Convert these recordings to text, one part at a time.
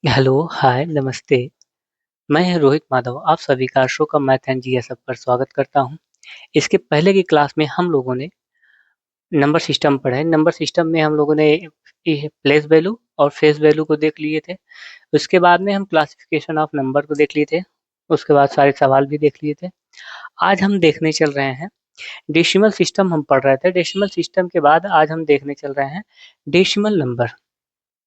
Hello, हाय, नमस्ते। मैं रोहित माधव आप सभी का शो का मैथ एंड जीएसएफ पर स्वागत करता हूं। इसके पहले की क्लास में हम लोगों ने नंबर सिस्टम पढ़ा है। नंबर सिस्टम में हम लोगों ने प्लेस वैल्यू और फेस वैल्यू को देख लिए थे। उसके बाद में हम क्लासिफिकेशन ऑफ नंबर को देख लिए थे। उसके बाद सारे सवाल भी देख लिए थे। आज हम देखने चल रहे हैं डेसिमल सिस्टम हम पढ़ रहे थे। डेसिमल सिस्टम के बाद आज हम देखने चल रहे हैं डेसिमल नंबर।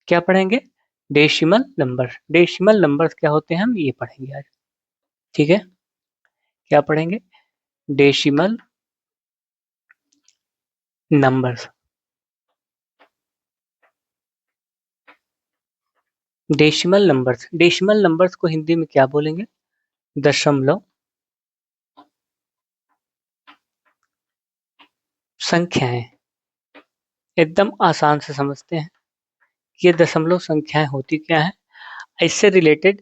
क्या पढ़ेंगे? Decimal number. डेसिमल नंबर्स क्या होते हैं हम ये पढ़ेंगे आज। ठीक है, क्या पढ़ेंगे? Decimal numbers. Decimal numbers, decimal numbers को हिंदी में क्या बोलेंगे? दशमलव संख्याएं। एकदम आसान से समझते हैं ये दशमलव संख्याएं होती क्या है। इससे रिलेटेड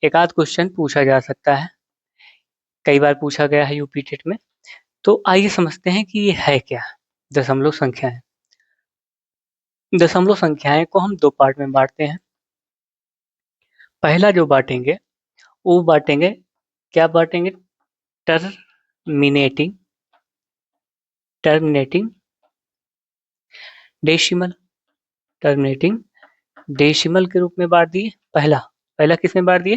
एक आध क्वेश्चन पूछा जा सकता है, कई बार पूछा गया है यूपी टेट में। तो आइए समझते हैं कि ये है क्या। दशमलव संख्याएं। दशमलव संख्याएं को हम दो पार्ट में बांटते हैं। पहला जो बांटेंगे वो बांटेंगे, क्या बांटेंगे? Terminating, terminating decimal. Terminating decimal के रूप में बांट दिए। पहला पहला किस में बांट दिए?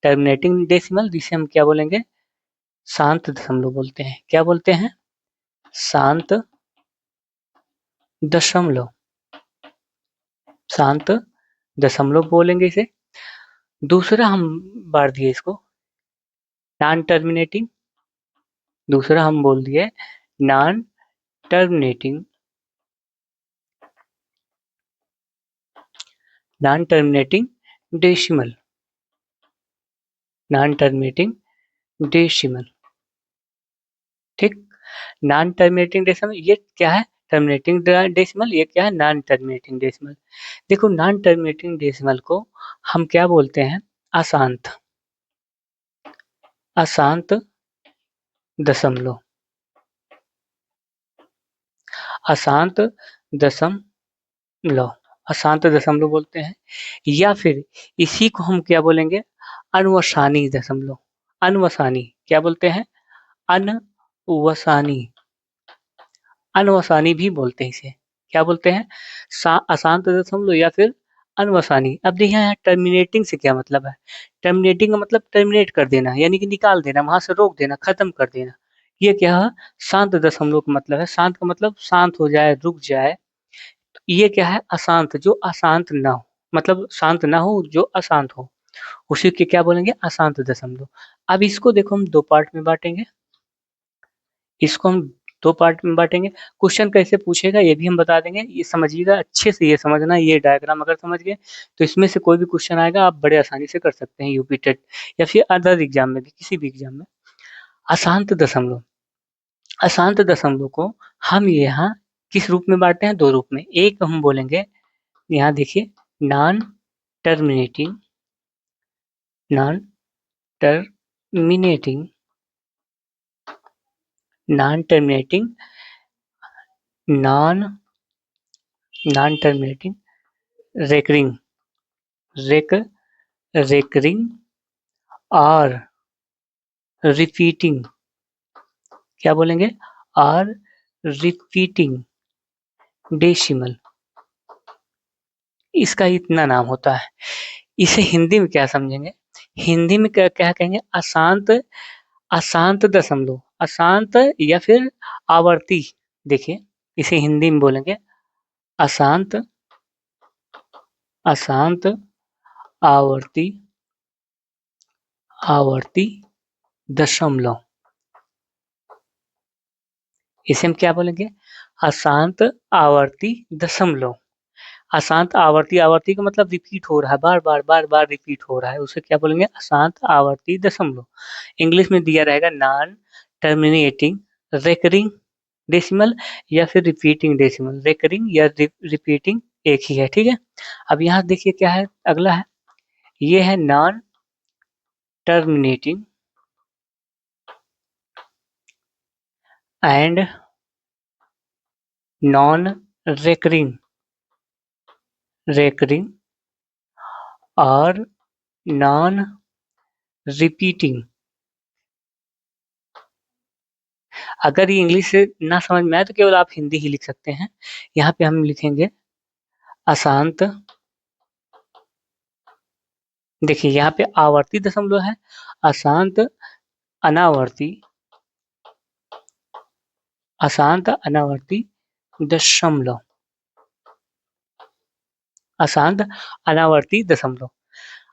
टर्मिनेटिंग डेसिमल, जिसे हम क्या बोलेंगे? शांत दशमलव बोलते हैं। क्या बोलते हैं? शांत दशमलव। शांत दशमलव बोलेंगे इसे। दूसरा हम बांट दिए इसको नॉन टर्मिनेटिंग। दूसरा हम बोल दिए non terminating. Non terminating decimal. Non terminating decimal. ठीक। नॉन टर्मिनेटिंग डेसिमल ये क्या है? Terminating decimal. ये क्या है? Non terminating decimal. देखो, नॉन टर्मिनेटिंग डेसिमल को हम क्या बोलते हैं? अशांत। अशांत दशमलव। अशांत दशमलव। अशांत दशमलव बोलते हैं। या फिर इसी को हम क्या बोलेंगे? अनवसानी दशमलव। अनवसानी क्या बोलते हैं? अनवसानी। अनवसानी भी बोलते हैं इसे। क्या बोलते हैं? अशांत दशमलव या फिर अनवसानी। अब देखिए यहाँ टर्मिनेटिंग से क्या मतलब है। टर्मिनेटिंग का मतलब टर्मिनेट कर देना, यानी कि निकाल देना, वहां से रोक देना, खत्म कर देना। ये क्या है? शांत दशमलव का मतलब है। शांत का मतलब शांत हो जाए, रुक जाए। तो ये क्या है? अशांत, जो अशांत ना हो, मतलब शांत ना हो, जो अशांत हो, उसी के क्या बोलेंगे? अशांत दशमलव। अब इसको देखो हम दो पार्ट में बांटेंगे। इसको हम दो पार्ट में बांटेंगे। क्वेश्चन कैसे पूछेगा ये भी हम बता देंगे। ये समझिएगा अच्छे से, ये समझना। ये डायग्राम अगर समझ गए तो इसमें से कोई भी क्वेश्चन आएगा आप बड़े आसानी से कर सकते हैं यूपी टेट या फिर अदर एग्जाम में भी, किसी भी एग्जाम में। अशांत दशमलव। अशांत दशमलव को हम यहाँ किस रूप में बांटते हैं? दो रूप में। एक हम बोलेंगे, यहाँ देखिए, non terminating. Non terminating. Non terminating. Non non terminating recurring. Rec recurring और रिपीटिंग। क्या बोलेंगे? और रिपीटिंग डेसिमल। इसका इतना नाम होता है। इसे हिंदी में क्या समझेंगे? हिंदी में क्या क्या कहेंगे? अशांत। अशांत दशमलव, अशांत या फिर आवर्ती। देखिए, इसे हिंदी में बोलेंगे अशांत। अशांत आवर्ती। आवर्ती दशमलव। इसे हम क्या बोलेंगे? अशांत आवर्ती दशमलव। अशांत आवर्ती, आवर्ती का मतलब रिपीट हो रहा है, बार बार बार बार रिपीट हो रहा है, उसे क्या बोलेंगे? अशांत आवर्ती दशमलव। इंग्लिश में दिया रहेगा नॉन टर्मिनेटिंग रेकरिंग डेसिमल या फिर रिपीटिंग डेसिमल। रेकरिंग या रिपीटिंग एक ही है। ठीक है। अब यहाँ देखिए क्या है, अगला है, ये है non terminating and non recurring. Recurring और नॉन रिपीटिंग। अगर ये इंग्लिश से ना समझ में आए तो केवल आप हिंदी ही लिख सकते हैं। यहाँ पे हम लिखेंगे अशांत। देखिए यहाँ पे आवर्ती दशमलव है, अशांत अनावर्ती, अशांत अनावर्ती दशमलव, अशांत अनावर्ती दशमलव।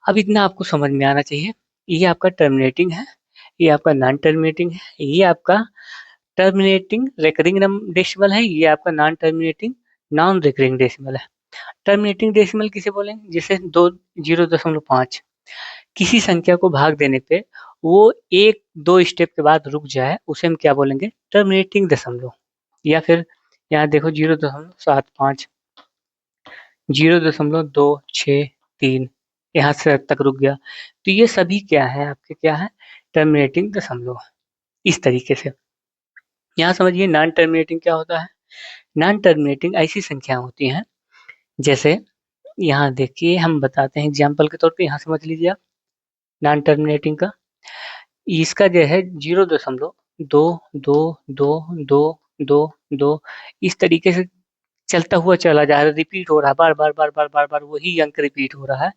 अब इतना आपको समझ में आना चाहिए। ये आपका टर्मिनेटिंग है, ये आपका नॉन टर्मिनेटिंग है, ये आपका टर्मिनेटिंग रेकरिंग डेसिमल है, ये आपका non terminating non recurring decimal है। टर्मिनेटिंग डेसिमल किसे बोलेंगे? जैसे 0.5 किसी संख्या को भाग देने पे वो एक दो स्टेप के बाद रुक जाए, उसे हम क्या बोलेंगे? टर्मिनेटिंग दशमलव। या फिर यहाँ देखो 0.75, 0.263, यहाँ से तक रुक गया, तो ये सभी क्या है? आपके क्या है? टर्मिनेटिंग दशमलव। इस तरीके से यहाँ समझिए नॉन टर्मिनेटिंग क्या होता है। नॉन टर्मिनेटिंग ऐसी संख्या होती हैं, जैसे यहाँ देखिए हम बताते हैं एग्जाम्पल के तौर पे, यहाँ समझ लीजिए आप नॉन टर्मिनेटिंग का। इसका जो है 0.22222 इस तरीके से चलता हुआ चला जा रहा है, रिपीट हो रहा है, बार बार बार बार बार बार वही अंक रिपीट हो रहा है,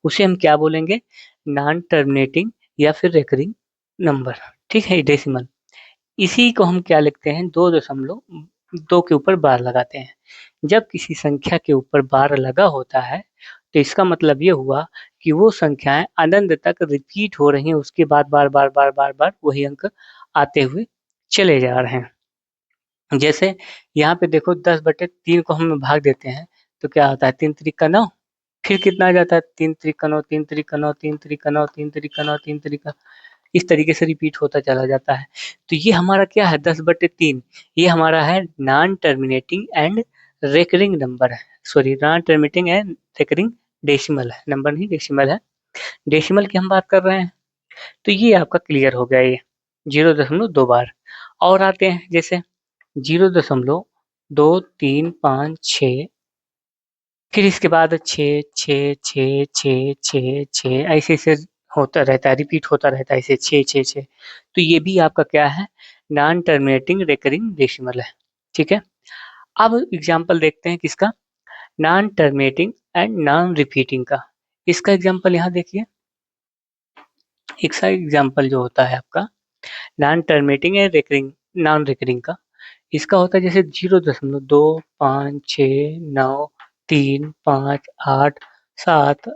उसे हम क्या बोलेंगे? नॉन टर्मिनेटिंग या फिर रेकरिंग नंबर। ठीक है, डेसिमल। इसी को हम क्या लिखते हैं? 2.2 के ऊपर बार लगाते हैं। जब किसी संख्या के ऊपर बार लगा होता है तो इसका मतलब ये हुआ कि वो संख्याएं अनंत तक रिपीट हो रही हैं, उसके बाद बार बार बार बार बार वही अंक आते हुए चले जा रहे हैं। जैसे यहाँ पे देखो 10/3 को हम भाग देते हैं तो क्या होता है? 3 3 9, फिर कितना आ जाता है? 3 3 9, 3 3 9, 3 3 9, 3 3 9, 3 3 9, इस तरीके से रिपीट होता चला जाता है। तो ये हमारा क्या है? 10/3। ये हमारा है non terminating and recurring number है, sorry non terminating and recurring decimal है, नंबर नहीं डेसिमल है। डेसिमल की हम बात कर रहे हैं। तो ये आपका क्लियर हो गया, ये 0.2 बार। और आते हैं जैसे 0.2356, फिर इसके बाद 6 6 6 6 6 ऐसे ऐसे होता रहता है, रिपीट होता रहता है ऐसे 6 6 6। तो ये भी आपका क्या है? नॉन टर्मिनेटिंग रेकरिंग डेसिमल है। ठीक है, अब एग्जाम्पल देखते हैं किसका? Non terminating and non repeating का। इसका एग्जाम्पल यहाँ देखिए, एक सा एग्जाम्पल जो होता है आपका non terminating and recurring non recurring का, इसका होता है जैसे 0.2569358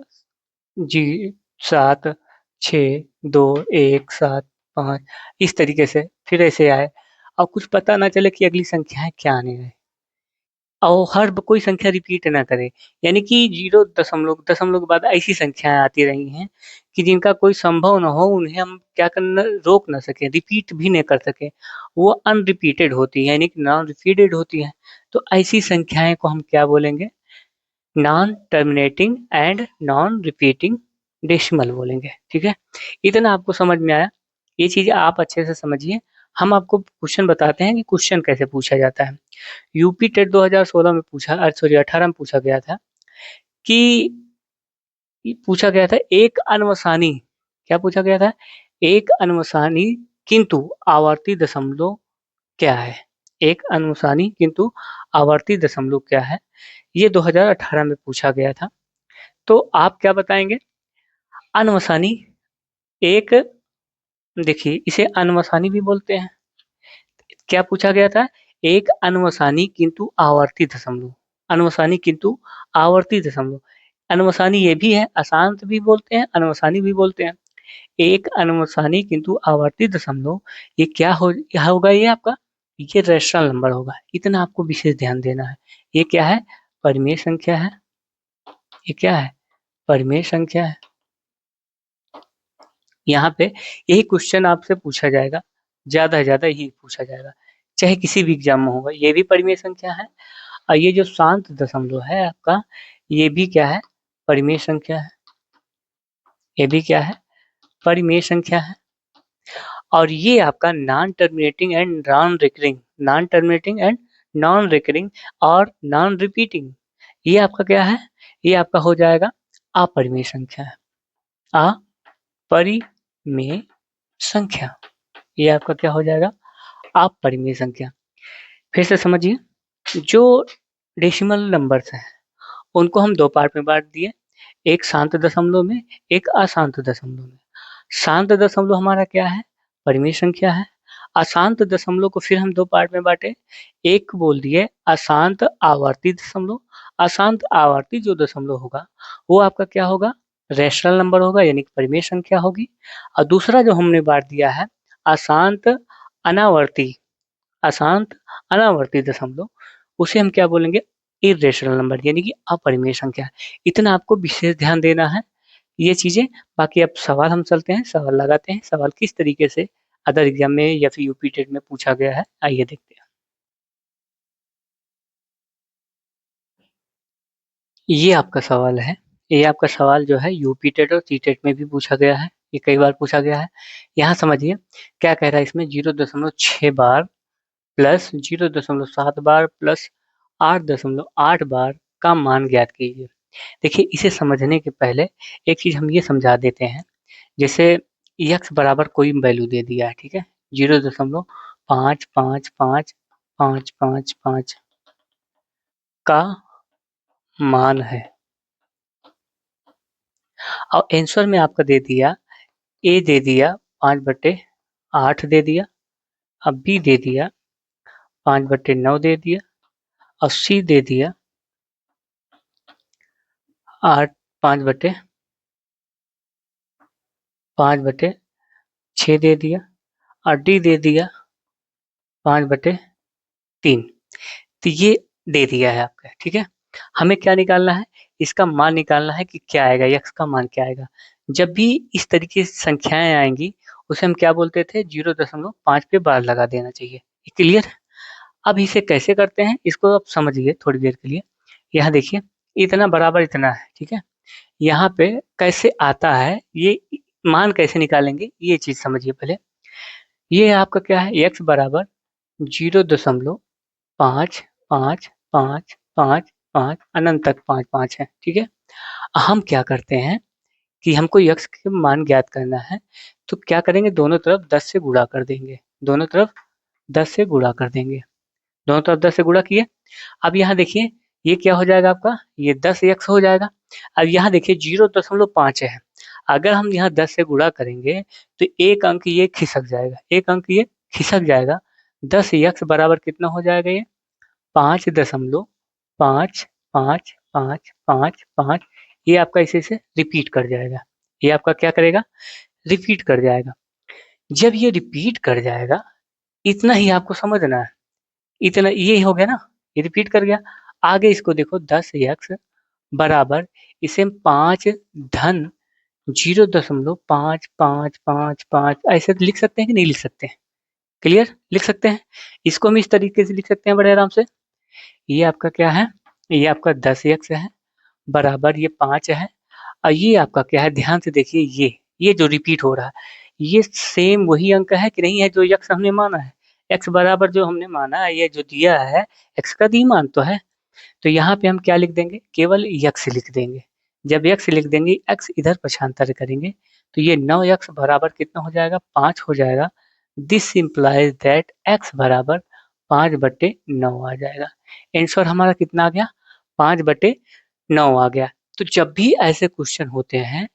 जी 76217 इस तरीके से फिर ऐसे आए, और कुछ पता ना चले कि अगली संख्याएं क्या आने रहे, और हर कोई संख्या रिपीट ना करे। यानी कि 0 दशमलव के बाद ऐसी संख्याएं आती रही हैं कि जिनका कोई संभव ना हो, उन्हें हम क्या करना? रोक ना सके, रिपीट भी नहीं कर सके, वो अनरिपीटेड होती है, यानी कि नॉन रिपीटेड होती है। तो ऐसी संख्याएं को हम क्या बोलेंगे? Non terminating and non repeating decimal बोलेंगे। ठीक है, इतना आपको समझ में आया? ये चीजें आप अच्छे से समझिए। हम आपको क्वेश्चन बताते हैं कि क्वेश्चन कैसे पूछा जाता है। यूपी टेट 2016 में पूछा, सॉरी 18 में पूछा गया था कि पूछा गया था एक अनवसानी, क्या पूछा गया था? एक अनवसानी किंतु आवर्ती दशमलव क्या है? एक अनवसानी किंतु आवर्ती दशमलव क्या है? ये 2018 में पूछा गया था। तो आप क्या बताएंगे? अनवसानी एक, देखिए इसे अनवसानी भी बोलते हैं। क्या पूछा गया था? एक अनवसानी किंतु आवर्ती दशमलव, अनवसानी किंतु आवर्ती दशमलव। अनवसानी ये भी है, अशांत भी बोलते हैं, अनवसानी भी बोलते हैं। एक अनवसानी किंतु आवर्ती दशमलव, ये क्या होगा? ये आपका ये रेशनल नंबर होगा। इतना आपको विशेष ध्यान देना है। ये क्या है? परिमेय संख्या है। ये क्या है? परिमेय संख्या है। यहाँ पे यही क्वेश्चन आपसे पूछा जाएगा, ज्यादा से ज्यादा यही पूछा जाएगा, चाहे किसी भी एग्जाम में होगा। ये भी परिमेय संख्या है, और ये जो शांत दशमलव है आपका, ये भी क्या है? परिमेय संख्या है। ये भी क्या है? परिमेय संख्या है। और ये आपका non terminating and non recurring, non terminating and non recurring और नॉन रिपीटिंग, ये आपका क्या है? ये आपका हो जाएगा अपरिमेय संख्या है। अपरिमेय संख्या, ये आपका क्या हो जाएगा? अपरिमेय संख्या। फिर से समझिए, जो डेसिमल नंबर्स हैं उनको हम दो पार्ट में बांट दिए, एक शांत दशमलव में, एक अशांत दशमलव में। शांत दशमलव हमारा क्या है? परिमेय संख्या है। अशांत दशमलव को फिर हम दो पार्ट में बांटे, एक बोल दिए अशांत आवर्ती दशमलव। अशांत आवर्ती जो दशमलव होगा वो आपका क्या होगा? रेशनल नंबर होगा, यानी कि परिमेय संख्या होगी। और दूसरा जो हमने बांट दिया है अशांत अनावर्ती, अशांत अनावर्ती दशमलव, उसे हम क्या बोलेंगे? इरेशनल नंबर, यानी कि अपरिमेय संख्या। इतना आपको विशेष ध्यान देना है ये चीजें। बाकी अब सवाल हम चलते हैं, सवाल लगाते हैं। सवाल किस तरीके से अदर एग्जाम में या फिर यूपी टेट में पूछा गया है, आइए देखते हैं। ये आपका सवाल है, ये आपका सवाल जो है यूपी टेट और सी टेट में भी पूछा गया है, ये कई बार पूछा गया है। यहाँ समझिए क्या कह रहा है इसमें, 0.6 बार प्लस 0.7 बार प्लस 8.8 बार का मान ज्ञात कीजिए। देखिए, इसे समझने के पहले एक चीज हम ये समझा देते हैं। जैसे यक्स बराबर कोई वैल्यू दे दिया है, ठीक है, 0.55555 का मान है, और आंसर में आपका दे दिया, ए दे दिया 5/8 दे दिया, अब बी दे दिया 5/9 दे दिया, और सी दे दिया 5/6 दे दिया, और डी दे दिया 5/3। तो ये दे दिया है आपका, ठीक है। हमें क्या निकालना है? इसका मान निकालना है कि क्या आएगा, यक्स का मान क्या आएगा। जब भी इस तरीके से संख्याएं आएंगी उसे हम क्या बोलते थे? 0.5 पे बार लगा देना चाहिए। क्लियर? अब इसे कैसे करते हैं इसको आप समझिए थोड़ी देर के लिए। यहाँ देखिए, इतना बराबर इतना है, ठीक है। यहाँ पे कैसे आता है, ये मान कैसे निकालेंगे ये चीज समझिए पहले। ये आपका क्या है? एक्स बराबर 0.55555 अनंत तक 5 5 है, ठीक है। हम क्या करते हैं कि हमको यक्स के मान ज्ञात करना है, तो क्या करेंगे? दोनों तरफ 10 से गुणा कर देंगे, दोनों तरफ 10 से गुणा कर देंगे, दोनों तरफ 10 से गुणा किए। अब यहाँ देखिए ये क्या हो जाएगा आपका? ये 10 एक्स हो जाएगा। अब यहाँ देखिए 0.5 है, अगर हम यहाँ 10 से गुणा करेंगे तो एक अंक ये खिसक जाएगा, एक अंक ये खिसक जाएगा। 10 एक्स बराबर कितना हो जाएगा? ये 5.55555, ये आपका इसे से रिपीट कर जाएगा। ये आपका क्या करेगा? रिपीट कर जाएगा। जब ये रिपीट कर जाएगा, इतना ही आपको समझना है, इतना ये हो गया ना, ये रिपीट कर गया। आगे इसको देखो, 10 एक्स बराबर, इसे हम 5 धन 0.55555 ऐसे लिख सकते हैं कि नहीं लिख सकते हैं? क्लियर? लिख सकते हैं। इसको हम इस तरीके से लिख सकते हैं बड़े आराम से। ये आपका क्या है? ये आपका 10 एक्स है बराबर ये 5 है, और ये आपका क्या है? ध्यान से देखिए, ये जो रिपीट हो रहा है ये सेम वही अंक है कि नहीं है जो यक्स हमने माना है। एक्स बराबर जो हमने माना है, ये जो दिया है एक्स का मान तो है। तो यहाँ पे हम क्या लिख देंगे? केवल यक्स लिख देंगे। जब यक्स लिख देंगे, एक्स इधर पक्षांतर करेंगे, तो ये 9 यक्स बराबर कितना हो जाएगा? 5 हो जाएगा। दिस इम्प्लाइज दैट एक्स बराबर 5/9 आ जाएगा। आंसर हमारा कितना आ गया? 5/9 आ गया। तो जब भी ऐसे क्वेश्चन होते हैं,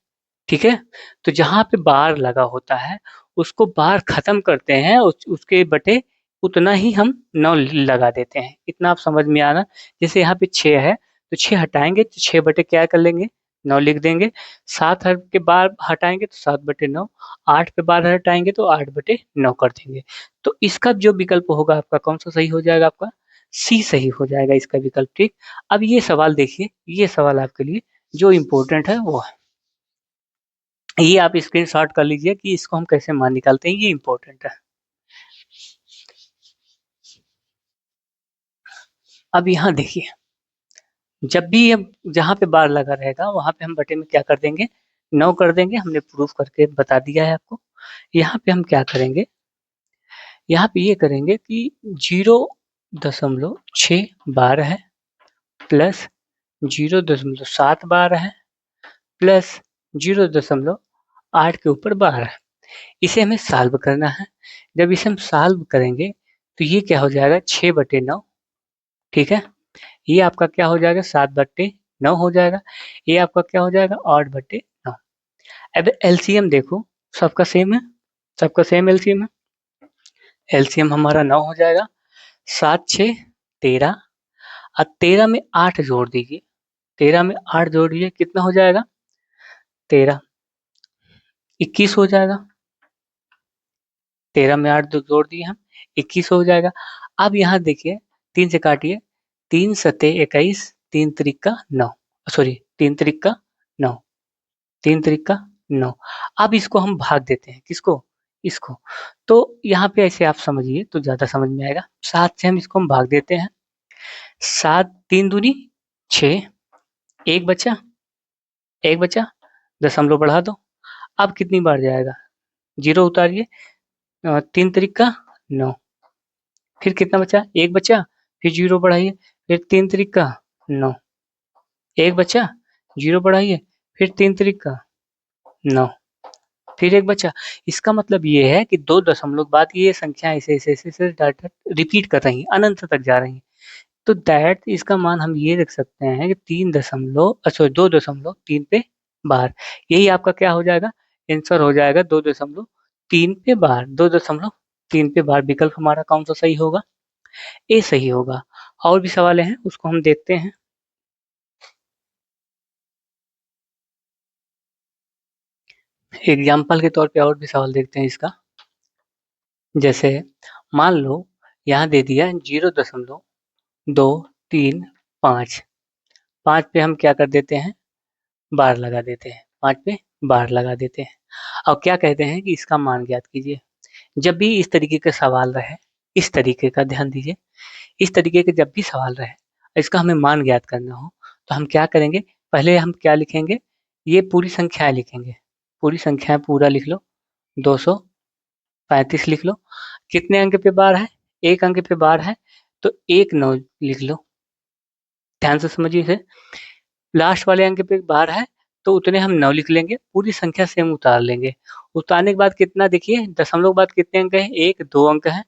ठीक है, तो जहाँ पे बार लगा होता है उसको बार खत्म करते हैं, उसके बटे उतना ही हम 9 लगा देते हैं। इतना आप समझ में आना। जैसे यहाँ पे 6 है, तो 6 हटाएंगे तो 6 बटे क्या कर लेंगे? 9 लिख देंगे। 7 के बार हटाएंगे तो 7/9। 8 पे बार हटाएंगे तो 8/9 कर देंगे। तो इसका जो विकल्प होगा आपका, कौन सा सही हो जाएगा? आपका सी सही हो जाएगा इसका विकल्प, ठीक। अब ये सवाल देखिए, ये सवाल आपके लिए जो इम्पोर्टेंट है वो है, ये आप स्क्रीनशॉट कर लीजिए कि इसको हम कैसे मान निकालते हैं, ये इंपॉर्टेंट है। अब यहाँ देखिए, जब भी हम जहाँ पे बार लगा रहेगा वहां पे हम बटे में क्या कर देंगे? 9 कर देंगे। हमने प्रूफ करके बता दिया है आपको। यहाँ पे हम क्या करेंगे? यहाँ पे ये करेंगे कि 0.6 बार है प्लस 0.7 बार है प्लस 0.8 के ऊपर 12। इसे हमें सॉल्व करना है। जब इसे हम सॉल्व करेंगे तो ये क्या हो जाएगा 6/9। ठीक है, ये आपका क्या हो जाएगा 7/9 हो जाएगा। ये आपका क्या हो जाएगा 8/9। अब एलसीएम देखो, सबका सेम है, सबका सेम एलसीएम है। एलसीएम हमारा 9 हो जाएगा। 7 6 13। अब 13 में 8 जोड़ दीजिए, 13 में 8 जोड़िए कितना हो जाएगा 13 21 हो जाएगा। 13 में 8 जोड़ दिए हम, 21 हो जाएगा। अब यहाँ देखिए 3 से काटिए, 3 सते 21, 3 त्रिका 9, सॉरी 3 त्रिका 9, 3 त्रिका 9। अब इसको हम भाग देते हैं, किसको, इसको। तो यहाँ पे ऐसे आप समझिए तो ज्यादा समझ में आएगा। 7 से हम इसको हम भाग देते हैं, 7 3 दूनी 6, एक बचा, एक बचा, दशमलव बढ़ा दो। अब कितनी बार जाएगा, जीरो उतारिए, 3 त्रिका 9, फिर कितना बचा, एक बचा, फिर जीरो बढ़ाइए, फिर 3 त्रिका 9, एक बचा, जीरो बढ़ाइए, फिर 3 त्रिका 9, फिर एक बचा। इसका मतलब ये है कि 2 दशमलव बाद ये संख्या ऐसे ऐसे ऐसे ऐसे डाटा रिपीट कर रही है, अनंत तक जा रही है। तो दैट इसका मान हम ये रख सकते हैं कि 2.3 पे बार। यही आपका क्या हो जाएगा, आंसर हो जाएगा 2.3 पे बार। 2.3 पे बार विकल्प हमारा कौन सा सही होगा, ए सही होगा। और भी सवाल हैं उसको हम देखते हैं। एग्जाम्पल के तौर पे और भी सवाल देखते हैं इसका। जैसे मान लो यहाँ दे दिया 0.235, 5 पे हम क्या कर देते हैं, बार लगा देते हैं, 5 पे बार लगा देते हैं। अब क्या कहते हैं कि इसका मान ज्ञात कीजिए। जब भी इस तरीके का सवाल रहे, इस तरीके का ध्यान दीजिए, इस तरीके के जब भी सवाल रहे, इसका हमें मान ज्ञात करना हो तो हम क्या करेंगे, पहले हम क्या लिखेंगे, ये पूरी संख्याएं लिखेंगे, पूरी संख्याएं पूरा लिख लो, 235 लिख लो। कितने अंक पे बार है, एक अंक पे बार है, तो 1 9 लिख लो। ध्यान से समझिए इसे, लास्ट वाले अंक पे बार है तो उतने हम 9 लिख लेंगे, पूरी संख्या सेम उतार लेंगे। उतारने के बाद कितना, देखिए दशमलव के बाद कितने अंक है, 1 2 अंक है,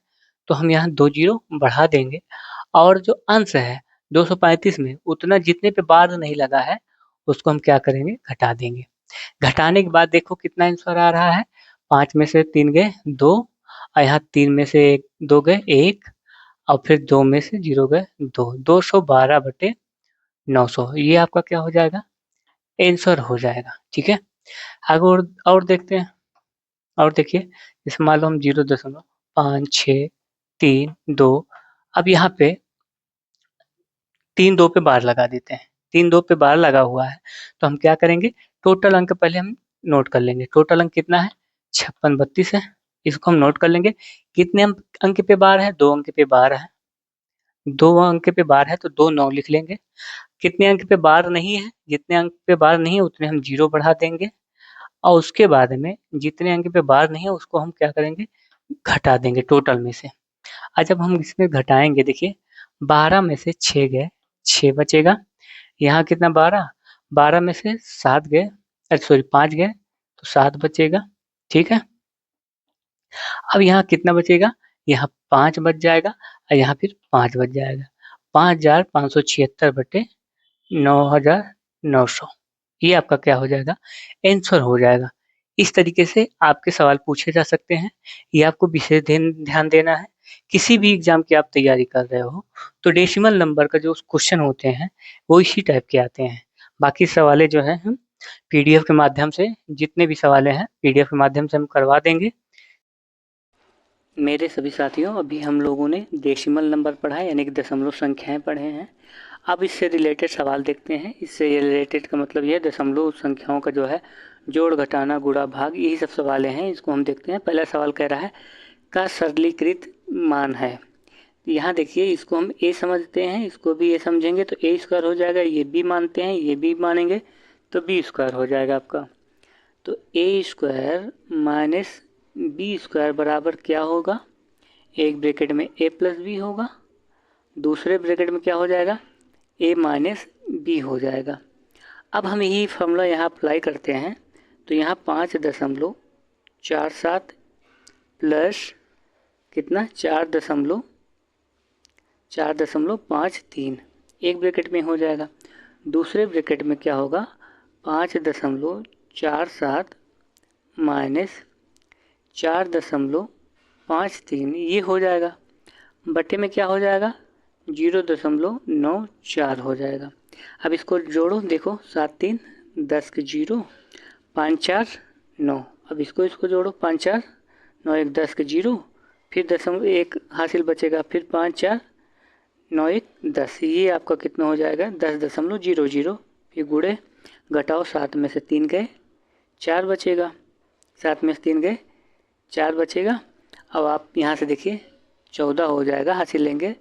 तो हम यहाँ 2 जीरो बढ़ा देंगे। और जो अंश है 235 में उतना जितने पे बार नहीं लगा है उसको हम क्या करेंगे, घटा देंगे। घटाने के बाद देखो कितना आंसर आ रहा है, 5 में से 3 गए 2, और यहाँ 3 में से 2 गए 1, और फिर 2 में से 0 गए 2, 212/900, ये आपका क्या हो जाएगा, आंसर हो जाएगा। ठीक है, आगे और देखते हैं। और देखिए जैसे मान लो हम 0.5 6 3 2, अब यहाँ पे 3 2 पे बार लगा देते हैं, 3 2 पे बार लगा हुआ है, तो हम क्या करेंगे, टोटल अंक पहले हम नोट कर लेंगे। टोटल अंक कितना है, 56 32 है, इसको हम नोट कर लेंगे। कितने अंक पे बार है, 2 अंक पे बार है, 2 अंक पे बार है तो 2 9 लिख लेंगे। कितने अंक पे बार नहीं है, जितने अंक पे बार नहीं है उतने हम जीरो बढ़ा देंगे, और उसके बाद में जितने अंक पे बार नहीं है उसको हम क्या करेंगे, घटा देंगे टोटल में से। आज जब हम इसमें घटाएंगे, देखिए 12 में से 6 गए 6 बचेगा, यहाँ कितना 12, 12 में से 7 गए, सॉरी 5 गए तो 7 बचेगा। ठीक है, अब यहाँ कितना बचेगा, यहाँ 5 बच जाएगा, और यहाँ फिर 5 बच जाएगा, 5576/9,900, ये आपका क्या हो जाएगा, आंसर हो जाएगा। इस तरीके से आपके सवाल पूछे जा सकते हैं। ये आपको विशेष ध्यान देना है। किसी भी एग्जाम की आप तैयारी कर रहे हो तो डेसिमल नंबर का जो क्वेश्चन होते हैं वो इसी टाइप के आते हैं। बाकी सवाले जो है हम पीडीएफ के माध्यम से, जितने भी सवाले हैं पीडीएफ के माध्यम से हम करवा देंगे। मेरे सभी साथियों, अभी हम लोगों ने डेसिमल नंबर पढ़ा है, यानी कि दशमलव संख्याएं पढ़े हैं। अब इससे रिलेटेड सवाल देखते हैं। इससे ये रिलेटेड का मतलब ये दशमलव संख्याओं का जो है जोड़ घटाना गुणा भाग, यही सब सवाल हैं, इसको हम देखते हैं। पहला सवाल कह रहा है का सरलीकृत मान है। यहाँ देखिए इसको हम ए समझते हैं, इसको भी ए समझेंगे तो ए स्क्वायर हो जाएगा, ये बी मानते हैं, ये बी मानेंगे तो बी स्क्वायर हो जाएगा आपका। तो ए स्क्वायर माइनस बी स्क्वायर बराबर क्या होगा, एक ब्रैकेट में ए प्लस बी होगा, दूसरे ब्रैकेट में क्या हो जाएगा, ए माइनस बी हो जाएगा। अब हम यही फॉर्मूला यहाँ अप्लाई करते हैं, तो यहाँ 5.47 प्लस कितना 4.53 एक ब्रैकेट में हो जाएगा। दूसरे ब्रैकेट में क्या होगा 5.47 माइनस 4.53 ये हो जाएगा। बटे में क्या हो जाएगा 0.94 हो जाएगा। अब इसको जोड़ो, देखो 7 3 10 के 0 5 4 9। अब इसको जोड़ो 5 4 9 1 10 के 0, फिर 0.1 हासिल बचेगा, फिर 5 4 9 1 10। ये आपका कितना हो जाएगा 10.00। फिर गुड़े घटाओ, 7 में से 3 गए 4 बचेगा, 7 में से 3 गए 4 बचेगा। अब आप यहाँ से देखिए 14 हो जाएगा, हासिल लेंगे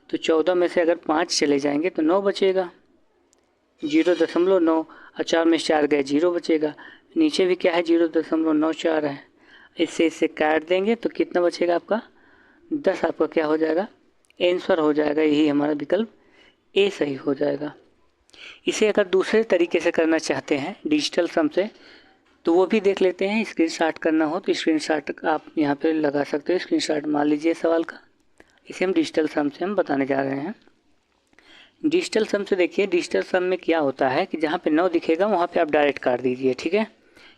तो 14 में से अगर 5 चले जाएंगे तो 9 बचेगा, 0.9। और 4 में से 4 गए 0 बचेगा। नीचे भी क्या है 0.94 है, इससे काट देंगे तो कितना बचेगा आपका 10। आपका क्या हो जाएगा आंसर हो जाएगा, यही हमारा विकल्प ए सही हो जाएगा। इसे अगर दूसरे तरीके से करना चाहते हैं डिजिटल सम से, तो वो भी देख लेते हैं। स्क्रीनशॉट करना हो तो स्क्रीनशॉट आप यहाँ पे लगा सकते हो, स्क्रीनशॉट मान लीजिए सवाल का। इसे हम डिजिटल सम से हम बताने जा रहे हैं। डिजिटल सम से देखिए, डिजिटल सम में क्या होता है कि जहाँ पे 9 दिखेगा वहाँ पे आप डायरेक्ट काट दीजिए, ठीक है।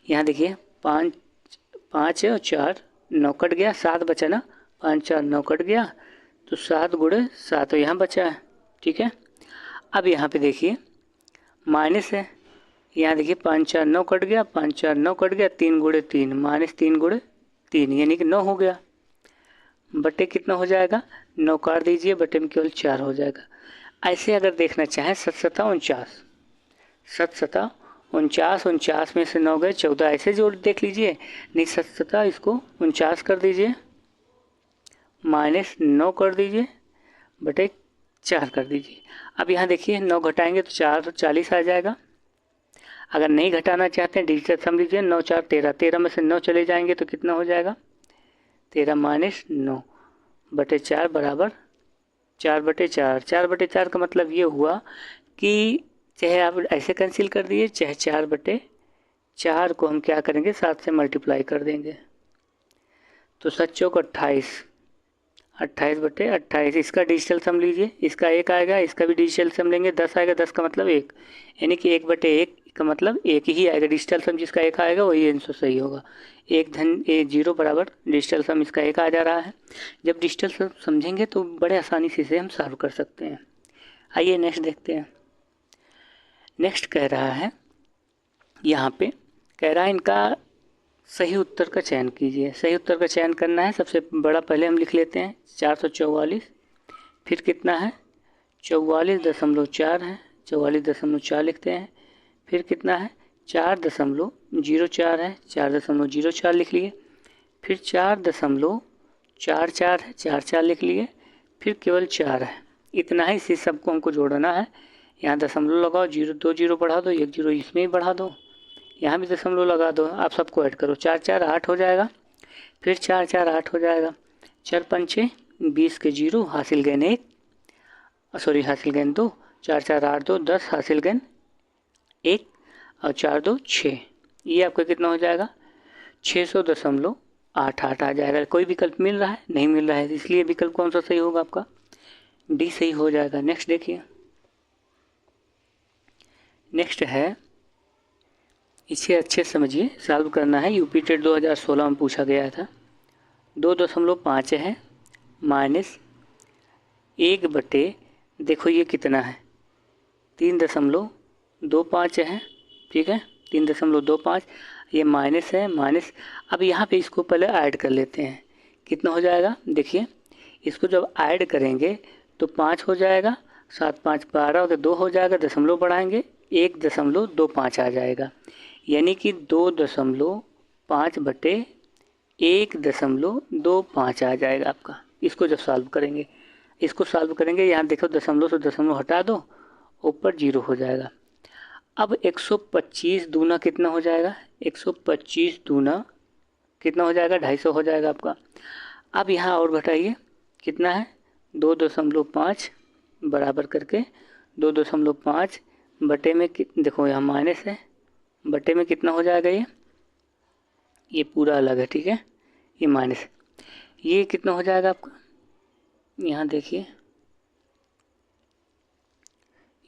यहाँ देखिए 5 और 4 9 कट गया, 7 बचा ना, 5 4 9 कट गया तो 7 गुणे 7 यहाँ बचा है, ठीक है। अब यहाँ पे देखिए माइनस है, यहाँ देखिए 5 4 9 कट गया, 5 4 9 कट गया, 3 गुणे 3 -3 गुणे 3 यानी कि 9 हो गया। बटे कितना हो जाएगा 9 काट दीजिए, बटे में केवल 4 हो जाएगा। ऐसे अगर देखना चाहें 7 7 49 में से 9 गए 14, ऐसे जोड़ देख लीजिए। नहीं 7 इसको 49 कर दीजिए, -9 कर दीजिए, बटे 4 कर दीजिए। अब यहाँ देखिए 9 घटाएंगे तो 4 40 आ जाएगा। अगर नहीं घटाना चाहते हैं डिजिटल सम लीजिए, 9 4 13, 13 में से 9 चले जाएंगे तो कितना हो जाएगा 13 -9 बटे 4 बराबर 4/4। 4/4 का मतलब ये हुआ कि चाहे आप ऐसे कैंसिल कर दिए, चाहे 4/4 को हम क्या करेंगे 7 से मल्टीप्लाई कर देंगे, तो 7 चौक 28, 28/28। इसका डिजिटल सम लीजिए, इसका 1 आएगा, इसका भी डिजिटल सम लेंगे 10 आएगा, 10 का मतलब 1, यानी कि 1/1 का मतलब 1 ही आएगा। डिजिटल सम जिसका 1 आएगा वही आंसर सही होगा। 1 धन 0 बराबर डिजिटल सम इसका 1 आ जा रहा है। जब डिजिटल सम समझेंगे तो बड़े आसानी से इसे हम सॉल्व कर सकते हैं। आइए नेक्स्ट देखते हैं। नेक्स्ट कह रहा है, यहाँ पे कह रहा है इनका सही उत्तर का चयन कीजिए। सही उत्तर का चयन करना है, सबसे बड़ा पहले हम लिख लेते हैं 444, फिर कितना है 44.4 है, 44.4 लिखते हैं, फिर कितना है 4.04 है, 4.04 लिख लिए, फिर 4.44 है, 4 लिख लिए, फिर केवल 4 है। इतना ही, इसी सबको हमको जोड़ना है। यहाँ दशमलव लगाओ, 0 2 0 बढ़ा दो, 1 0 इसमें ही बढ़ा दो, यहाँ भी दशमलव लगा दो। आप सबको ऐड करो, 4 4 8 हो जाएगा, फिर 4 4 8 हो जाएगा, 4 5 20 के 0, हासिल गेन 1, सॉरी हासिल गेन 2, 4 4 8 2 10, हासिल गेन 1 और 4 2 6। ये आपका कितना हो जाएगा 600.88 आ जाएगा। कोई विकल्प मिल रहा है नहीं मिल रहा है, इसलिए विकल्प कौन सा सही होगा आपका डी सही हो जाएगा। नेक्स्ट देखिए, नेक्स्ट है, इसे अच्छे समझिए, सॉल्व करना है। यूपी टेट 2016 में पूछा गया था। 2.5 है -1 बटे, देखो ये कितना है 3.25 है, ठीक है 3.25, ये माइनस है माइनस। अब यहाँ पे इसको पहले ऐड कर लेते हैं, कितना हो जाएगा देखिए, इसको जब ऐड करेंगे तो 5 हो जाएगा, 7 5 12 और 2 हो जाएगा, दशमलव बढ़ाएंगे 1.25 आ जाएगा, यानी कि 2.5 बटे 1.25 आ जाएगा आपका। इसको जब सॉल्व करेंगे, इसको सॉल्व करेंगे, यहाँ देखो दशमलव से दशमलव हटा दो, ऊपर 0 हो जाएगा। अब 125 दूना कितना हो जाएगा, 125 दूना कितना हो जाएगा 250 हो जाएगा आपका। अब यहाँ और घटाइए, कितना है 2.5 बराबर करके 2.5 बटे में देखो यहाँ माइनस है, बटे में कितना हो जाएगा ये पूरा अलग है, ठीक है, ये माइनस है। ये कितना हो जाएगा आपका, यहाँ देखिए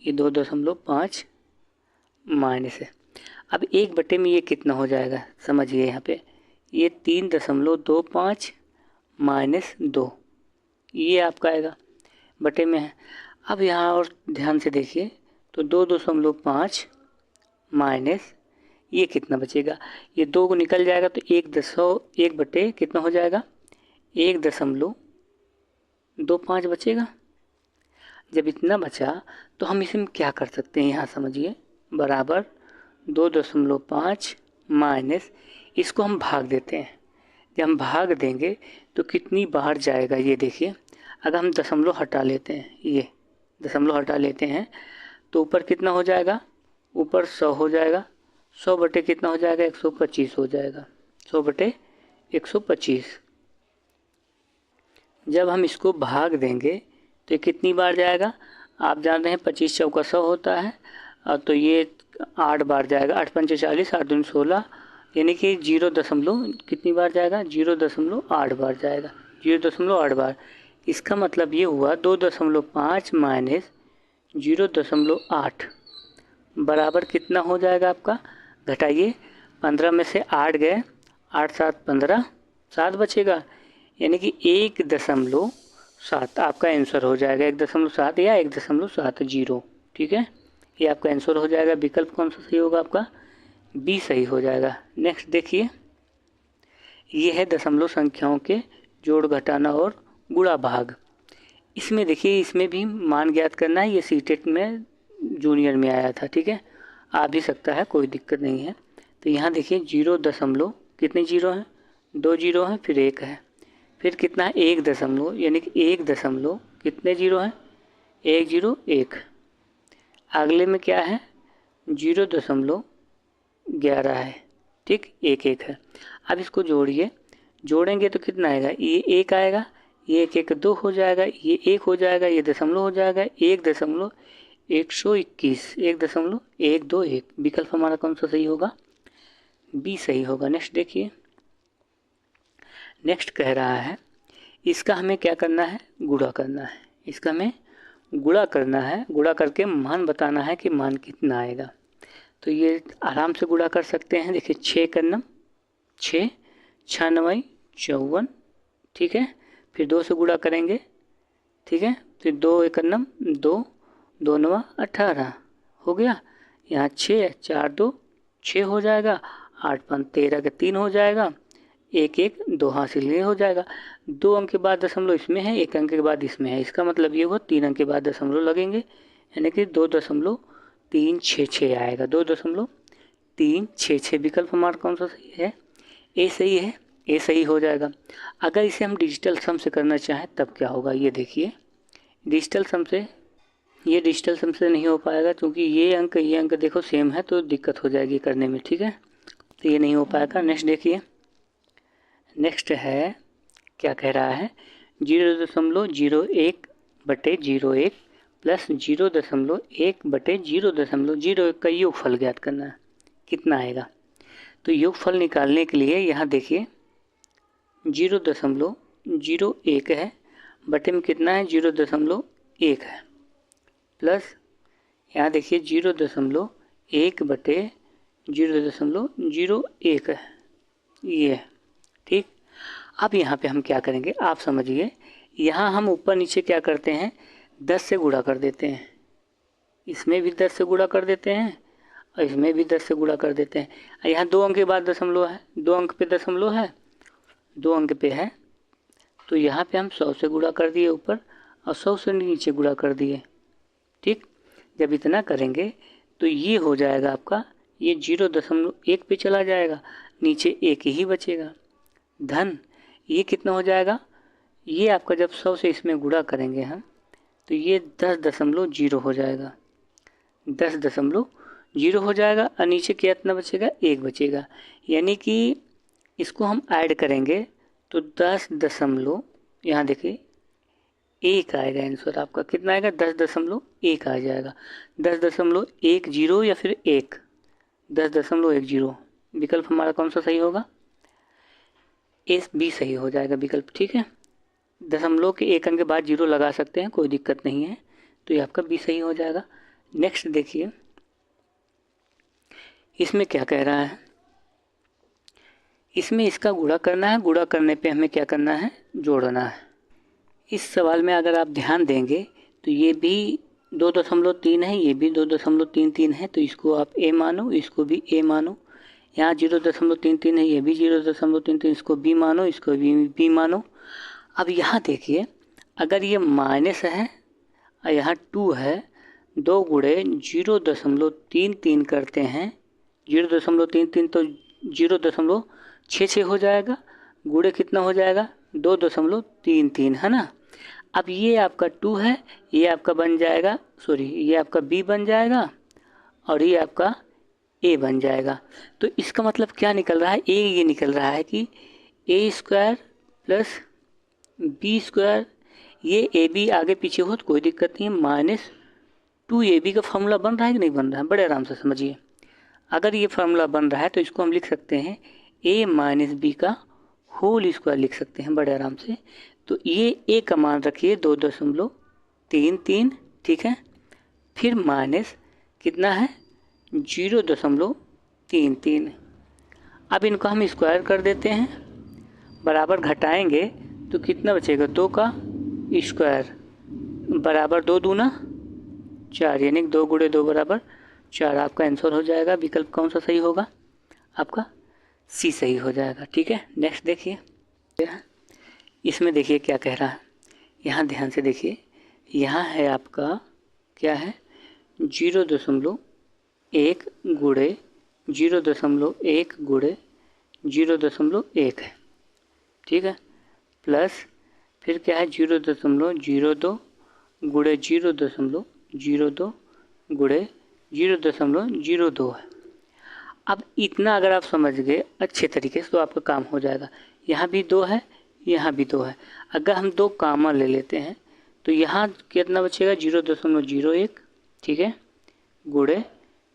ये 2.5 माइनस है। अब 1 बटे में ये कितना हो जाएगा समझिए, यहाँ पे ये 3.25 माइनस 2, ये आपका आएगा, बटे में है। अब यहाँ और ध्यान से देखिए तो 2.5 माइनस ये कितना बचेगा, ये 2 को निकल जाएगा तो 1 बटे कितना हो जाएगा, 1.25 बचेगा। जब इतना बचा तो हम इसमें क्या कर सकते हैं, यहाँ समझिए, बराबर 2.5 माइनस इसको हम भाग देते हैं। जब हम भाग देंगे तो कितनी बाहर जाएगा ये देखिए, अगर हम दशमलव हटा लेते हैं, ये दशमलव हटा लेते हैं तो ऊपर कितना हो जाएगा, ऊपर 100 हो जाएगा, 100 बटे कितना हो जाएगा, 125 हो जाएगा, 100 बटे 125। जब हम इसको भाग देंगे तो ये कितनी बार जाएगा, आप जान रहे हैं 25 चौका 100 होता है, और तो ये 8 बार जाएगा, 8 पंचे 40, 8 दूनी 16, यानी कि 0 दशमलव कितनी बार जाएगा, 0.8 बार जाएगा, 0.8 बार। इसका मतलब ये हुआ 2.5 माइनस 0.8 बराबर कितना हो जाएगा आपका, घटाइए, 15 में से 8 गए, 8 7 15, 7 बचेगा, यानी कि 1.7 आपका आंसर हो जाएगा, 1.7 या 1.70, ठीक है, ये आपका आंसर हो जाएगा। विकल्प कौन सा सही होगा आपका, बी सही हो जाएगा। नेक्स्ट देखिए, ये है दशमलव संख्याओं के जोड़ घटाना और गुणा भाग। इसमें देखिए, इसमें भी मान ज्ञात करना है, ये सीटेट में जूनियर में आया था, ठीक है, आ भी सकता है, कोई दिक्कत नहीं है। तो यहाँ देखिए 0 दशमलव कितने जीरो हैं, 2 जीरो हैं, फिर 1 है, फिर कितना है 1 दशमलव, यानी कि 1 दशमलव कितने जीरो हैं, 1 0 1, अगले में क्या है 0.11 है, ठीक, 1 1 है। अब इसको जोड़िए, जोड़ेंगे तो कितना आएगा, ये 1 आएगा, ये 1 1 2 हो जाएगा, ये 1 हो जाएगा, ये दशमलव हो जाएगा, 1.121, 1.121। विकल्प हमारा कौन सा सही होगा, बी सही होगा। नेक्स्ट देखिए, नेक्स्ट कह रहा है इसका हमें क्या करना है, गुणा करना है, इसका हमें गुणा करना है, गुणा करके मान बताना है कि मान कितना आएगा। तो ये आराम से गुणा कर सकते हैं, देखिए 6 करनम 6, 6 9 54, ठीक है, फिर 2 से गुणा करेंगे, ठीक है, फिर 2 1 नम 2, 2 9 18 हो गया, यहाँ 6 4 2 6 हो जाएगा, 8 5 13 का 3 हो जाएगा, 1 1 2 हासिल ये हो जाएगा। 2 अंक के बाद दशमलव इसमें है, 1 अंक के बाद इसमें है, इसका मतलब ये हुआ 3 अंक के बाद दशमलव लगेंगे, यानी कि 2.366 आएगा, 2.366। विकल्प हमारा कौन सा सही है, ए सही है, ए सही हो जाएगा। अगर इसे हम डिजिटल सम से करना चाहें तब क्या होगा, ये देखिए, डिजिटल सम से नहीं हो पाएगा, क्योंकि ये अंक देखो सेम है, तो दिक्कत हो जाएगी करने में, ठीक है, तो ये नहीं हो पाएगा। नेक्स्ट देखिए, नेक्स्ट है क्या कह रहा है, 0.01 बटे 01 प्लस 0.1 बटे 0.01 का योगफल ज्ञात करना है, कितना आएगा। तो योगफल निकालने के लिए यहाँ देखिए 0.01 है, बटे में कितना है 0.1 है, प्लस यहाँ देखिए 0.1 बटे 0.01 है, ये, ठीक। अब यहाँ पे हम क्या करेंगे आप समझिए, यहाँ हम ऊपर नीचे क्या करते हैं, 10 से गुणा कर देते हैं, इसमें भी 10 से गुणा कर देते हैं और इसमें भी 10 से गुणा कर देते हैं। यहाँ 2 अंक के बाद दशमलव है, 2 अंक पे दशमलव है, 2 अंक पे है, तो यहाँ पे हम 100 से गुणा कर दिए ऊपर और 100 से नीचे गुणा कर दिए, ठीक। जब इतना करेंगे तो ये हो जाएगा आपका, ये 0.1 पे चला जाएगा, नीचे 1 ही बचेगा, धन ये कितना हो जाएगा, ये आपका जब 100 से इसमें गुणा करेंगे हम तो ये 10.0 हो जाएगा, 10.0 हो जाएगा, और नीचे कितना बचेगा, 1 बचेगा, यानी कि इसको हम ऐड करेंगे तो 10 दशमलव, यहाँ देखिए एक आएगा आंसर आपका। कितना आएगा? 10.1 आ जाएगा। 10.10 या फिर 1। 10.10। विकल्प हमारा कौन सा सही होगा? एस बी सही हो जाएगा विकल्प। ठीक है, दशमलव के एक अंक के बाद जीरो लगा सकते हैं, कोई दिक्कत नहीं है। तो ये आपका बी सही हो जाएगा। नेक्स्ट देखिए, इसमें क्या कह रहा है। इसमें इसका गुणा करना है, गुणा करने पे हमें क्या करना है? जोड़ना है। इस सवाल में अगर आप ध्यान देंगे तो ये भी 2.3 है, ये भी 2.33 है, तो इसको आप ए मानो, इसको भी ए मानो। यहाँ 0.33 है, ये भी 0.33, इसको बी मानो, इसको भी बी मानो। अब यहाँ देखिए, अगर ये माइनस है और यहाँ 2 है, 2 गुणे 0.33 करते हैं, 0.33 तो 0.66 हो जाएगा, गुणे कितना हो जाएगा? 2.33 है ना। अब ये आपका 2 है, ये आपका बन जाएगा, सॉरी, ये आपका बी बन जाएगा और ये आपका ए बन जाएगा। तो इसका मतलब क्या निकल रहा है? ये निकल रहा है कि ए स्क्वायर प्लस बी स्क्वायर, ये ए बी आगे पीछे हो तो कोई दिक्कत नहीं है, माइनस 2ab का फॉर्मूला बन रहा है कि नहीं बन रहा है? बड़े आराम से समझिए। अगर ये फार्मूला बन रहा है तो इसको हम लिख सकते हैं a माइनस बी का होल स्क्वायर लिख सकते हैं बड़े आराम से। तो ये a का मान रखिए 2.33, ठीक है। फिर माइनस कितना है? 0.33। अब इनको हम स्क्वायर कर देते हैं, बराबर घटाएंगे तो कितना बचेगा? 2 का स्क्वायर बराबर 2 दूना 4, यानी 2 गुणे 2 बराबर 4। आपका आंसर हो जाएगा। विकल्प कौन सा सही होगा? आपका सी सही हो जाएगा। ठीक है, नेक्स्ट देखिए, इसमें देखिए क्या कह रहा है। यहाँ ध्यान से देखिए, यहाँ है आपका क्या है? 0.1 गुणे 0.1 गुणे 0.1 है, ठीक है, प्लस फिर क्या है? 0.02 गुणे 0.02 गुणे 0.02 है। अब इतना अगर आप समझ गए अच्छे तरीके से तो आपका काम हो जाएगा। यहाँ भी 2 है, यहाँ भी 2 है। अगर हम 2 कॉमन ले लेते हैं तो यहाँ कितना बचेगा? 0.01, ठीक है, गुणे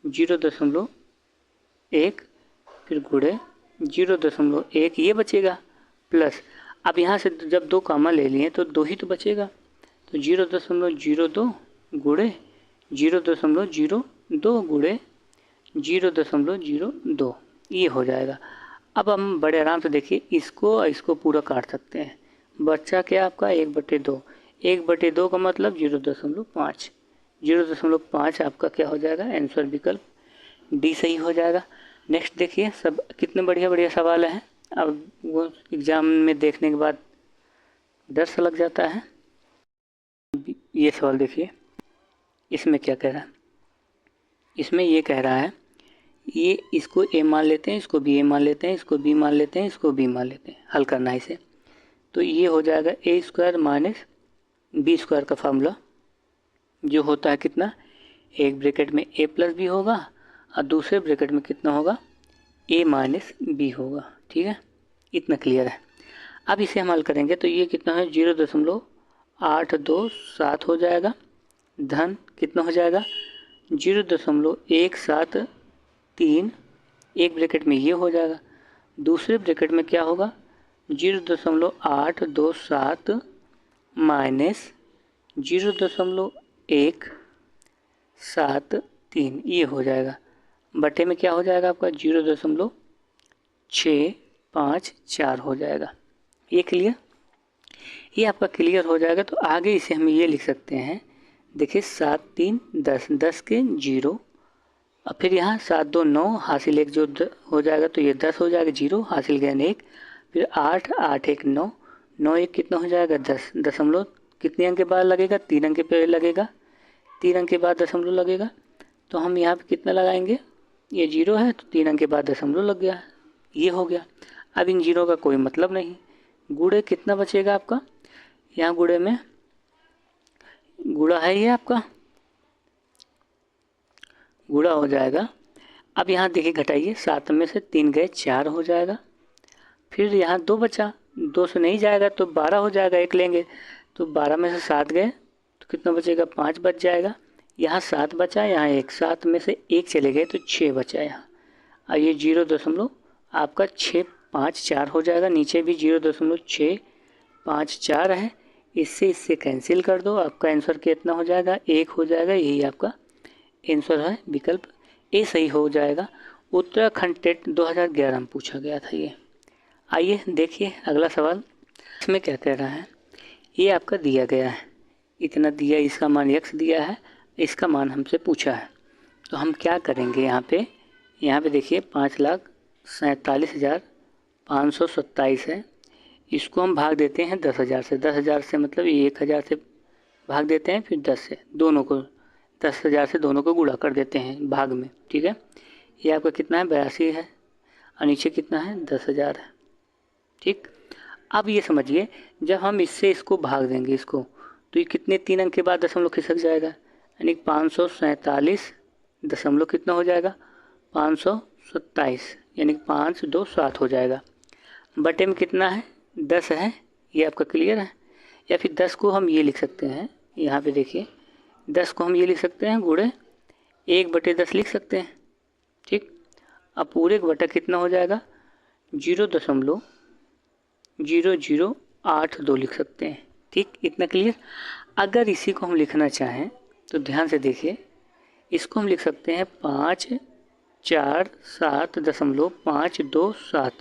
0.1 फिर गुणे 0.1 ये बचेगा, प्लस अब यहाँ से जब 2 कॉमन ले लिए तो 2 ही तो बचेगा, तो 0.02 गुणे 0.02 गुणे 0.02 ये हो जाएगा। अब हम बड़े आराम से देखिए, इसको पूरा काट सकते हैं। बच्चा क्या आपका? 1/2। 1/2 का मतलब 0.5। 0.5 आपका क्या हो जाएगा? आंसर विकल्प डी सही हो जाएगा। नेक्स्ट देखिए, सब कितने बढ़िया बढ़िया सवाल हैं। अब वो एग्ज़ाम में देखने के बाद डर सा लग जाता है। ये सवाल देखिए, इसमें क्या कह रहा है? इसमें ये कह रहा है, ये इसको ए मान लेते हैं, इसको बी ए मान लेते हैं, इसको बी मान लेते हैं, इसको बी मान लेते हैं, हल करना है इसे। तो ये हो जाएगा ए स्क्वायर माइनस बी स्क्वायर का फार्मूला जो होता है कितना? एक ब्रैकेट में ए प्लस बी होगा और दूसरे ब्रैकेट में कितना होगा? ए माइनस बी होगा। ठीक है, इतना क्लियर है। अब इसे हम हल करेंगे तो ये कितना है? 0.827 हो जाएगा, धन कितना हो जाएगा? 0.173। एक ब्रैकेट में ये हो जाएगा, दूसरे ब्रैकेट में क्या होगा? 0.827 माइनस 0.173 ये हो जाएगा, बटे में क्या हो जाएगा आपका? 0.654 हो जाएगा। ये क्लियर? ये आपका क्लियर हो जाएगा तो आगे इसे हम ये लिख सकते हैं। देखिए 7 3 10, 10 के 0 और फिर यहाँ 7 2 9 हासिल 1 जो हो जाएगा तो ये 10 हो जाएगा, 0 हासिल ज्ञान 1, फिर 8 8 1 9, 9 1 कितना हो जाएगा? 10। दशमलव कितने अंक के बाद लगेगा? 3 अंक पे लगेगा, 3 अंक के बाद दशमलव लगेगा। तो हम यहाँ पे कितना लगाएंगे? ये 0 है तो 3 अंक के बाद दशमलव लग गया, ये हो गया। अब इन 0 का कोई मतलब नहीं। गुणे कितना बचेगा आपका? यहाँ गुणे में गुणा है, ये आपका गुणा हो जाएगा। अब यहाँ देखिए घटाइए, 7 में से 3 गए 4 हो जाएगा, फिर यहाँ 2 बचा, 2 से नहीं जाएगा तो 12 हो जाएगा, 1 लेंगे तो 12 में से 7 गए तो कितना बचेगा, 5 बच जाएगा। यहाँ 7 बचा, यहाँ 1, 7 में से 1 चले गए तो 6 बचा यहाँ। और ये 0 आपका 654 हो जाएगा, नीचे भी 0.654 है। इससे कैंसिल कर दो, आपका आंसर कितना हो जाएगा, 1 हो जाएगा। यही आपका आंसर है, विकल्प ए सही हो जाएगा। उत्तराखंड टेट 2011 में पूछा गया था ये। आइए देखिए अगला सवाल, इसमें क्या कह रहा है। ये आपका दिया गया है, इतना दिया, इसका मान x दिया है, इसका मान हमसे पूछा है। तो हम क्या करेंगे, यहाँ पे देखिए 5,47,527 है। इसको हम भाग देते हैं 10,000 से। 10,000 से मतलब ये 1,000 से भाग देते हैं, फिर 10 से दोनों को, 10,000 से दोनों को गुणा कर देते हैं भाग में। ठीक है, ये आपका कितना है, 82 है, और नीचे कितना है, 10,000 है। ठीक, अब ये समझिए, जब हम इससे इसको भाग देंगे इसको, तो ये कितने 3 अंक के बाद दशमलव खिसक जाएगा, यानी 547 दशमलव कितना हो जाएगा, 527, यानी 527 हो जाएगा। बटे में कितना है, 10 है, ये आपका क्लियर है। या फिर 10 को हम ये लिख सकते हैं, यहाँ पे देखिए 10 को हम ये लिख सकते हैं गुणे 1/10 लिख सकते हैं। ठीक, अब पूरे का बटा कितना हो जाएगा, 0.0082 लिख सकते हैं। ठीक, इतना क्लियर। अगर इसी को हम लिखना चाहें तो ध्यान से देखिए, इसको हम लिख सकते हैं 547.527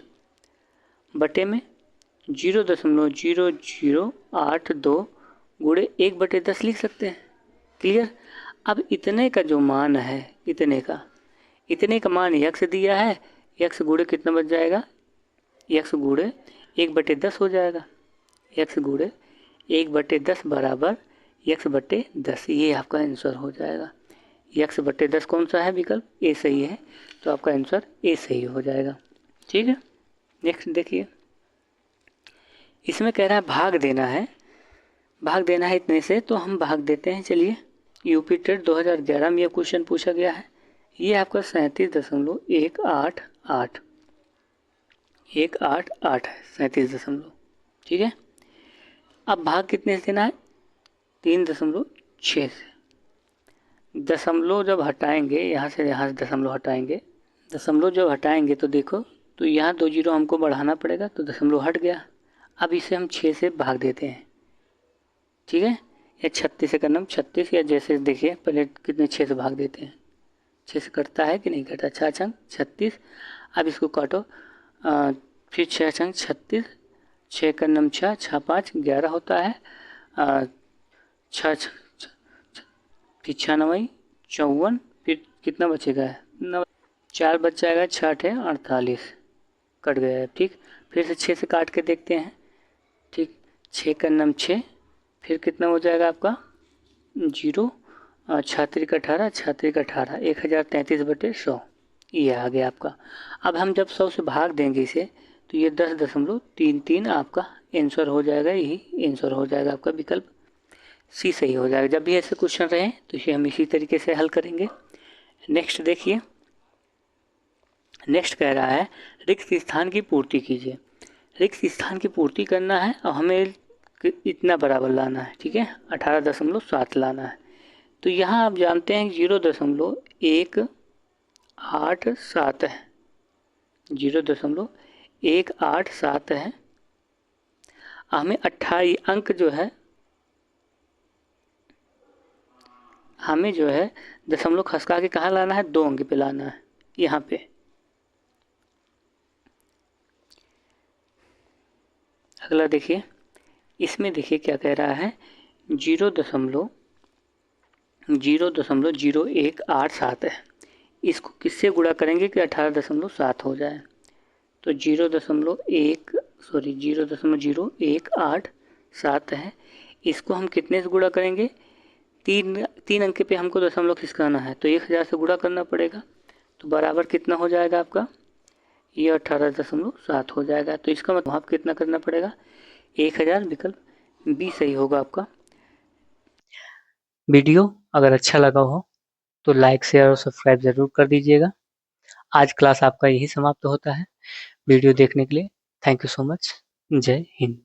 बटे में 0.0082 गुणे 1/10 लिख सकते हैं। क्लियर। अब इतने का जो मान है, इतने का मान x दिया है, x गुणे कितना बच जाएगा, x गुणे 1/10 हो जाएगा। x गुणे 1/10 बराबर x/10, ये आपका आंसर हो जाएगा। x/10 कौन सा है, विकल्प ए सही है, तो आपका आंसर ए सही हो जाएगा। ठीक है, नेक्स्ट देखिए, इसमें कह रहा है भाग देना है, इतने से, तो हम भाग देते हैं। चलिए, यूपी टेट 2011 में यह क्वेश्चन पूछा गया है। ये आपका 37.188 है, 37 ठीक है। अब भाग कितने से देना है, 3.6 से। दशमलव जब हटाएंगे, यहाँ से दशमलव हटाएंगे, तो देखो, तो यहाँ 2 जीरो हमको बढ़ाना पड़ेगा, तो दशमलव हट गया। अब इसे हम 6 से भाग देते हैं। ठीक है, या 36 से करना, 36, या जैसे देखिए पहले कितने 6 से भाग देते हैं, 6 से कटता है कि नहीं कटा, 6 छंग 36। अब इसको काटो, फिर 6 छंग 36, 6 का नम 6, 6 5 11 होता है, 6 फिर 6 9 54, फिर कितना बचेगा, 4 बच जाएगा, 6 8 48, कट गया है। ठीक, फिर से 6 से काट के देखते हैं। ठीक, 6 का नम 6, फिर कितना हो जाएगा आपका 0, 6 का 18, 6 का 18, 1033/100, ये आ गया आपका। अब हम जब 100 से भाग देंगे इसे, तो ये 10.33 आपका आंसर हो जाएगा। यही आंसर हो जाएगा आपका, विकल्प सी सही हो जाएगा। जब भी ऐसे क्वेश्चन रहे तो इसे हम इसी तरीके से हल करेंगे। नेक्स्ट देखिए, नेक्स्ट कह रहा है रिक्त स्थान की पूर्ति कीजिए। रिक्त स्थान की पूर्ति करना है और हमें इतना बराबर लाना है। ठीक है, 18.7 लाना है। तो यहाँ आप जानते हैं 0.187 है, 0.187 है। हमें 28 अंक जो है, हमें जो है दशमलव खसका के कहाँ लाना है, 2 अंक पे लाना है, यहाँ पे। अगला देखिए, इसमें देखिए क्या कह रहा है, 0.0187 है। इसको किससे गुणा करेंगे कि 18.7 हो जाए, तो 0.0187 है। इसको हम कितने से गुणा करेंगे, 3 अंक पे हमको दशमलव खिसकाना है, तो 1000 से गुणा करना पड़ेगा, तो बराबर कितना हो जाएगा आपका, ये 18.7 हो जाएगा। तो इसका मतलब आप कितना करना पड़ेगा, 1000, विकल्प बी सही होगा आपका। वीडियो अगर अच्छा लगा हो तो लाइक शेयर और सब्सक्राइब जरूर कर दीजिएगा। आज क्लास आपका यही समाप्त होता है। वीडियो देखने के लिए थैंक यू सो मच। जय हिंद।